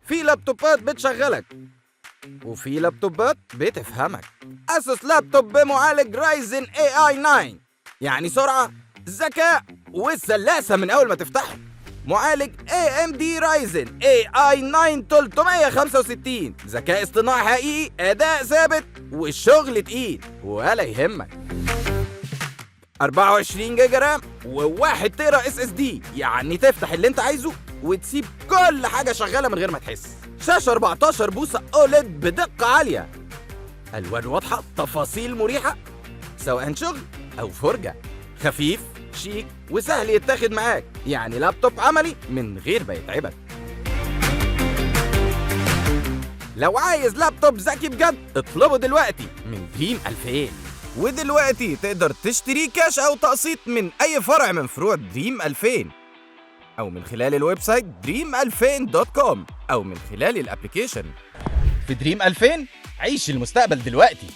في لابتوبات بتشغلك وفي لابتوبات بتفهمك. اسوس لابتوب بمعالج رايزن اي 9، يعني سرعة، ذكاء والسلاسة من اول ما تفتحه. معالج AMD رايزن AI 9 365، ذكاء اصطناعي حقيقي، اداء ثابت والشغل تقيل ولا يهمك. 24 جيجا رام و1 تيرا SSD، يعني تفتح اللي انت عايزه وتسيب كل حاجة شغالة من غير ما تحس. شاشة 14 بوصة OLED بدقة عالية، ألوان واضحة، تفاصيل مريحة سواء شغل أو فرجة. خفيف، شيك وسهل يتاخد معاك، يعني لابتوب عملي من غير ما يتعبك. لو عايز لابتوب ذكي بجد اطلبه دلوقتي من دريم 2000. ودلوقتي تقدر تشتريه كاش أو تقسيط من أي فرع من فروع دريم 2000، أو من خلال الويب سايت dream2000.com، أو من خلال الابليكيشن. في دريم 2000 عيش المستقبل دلوقتي.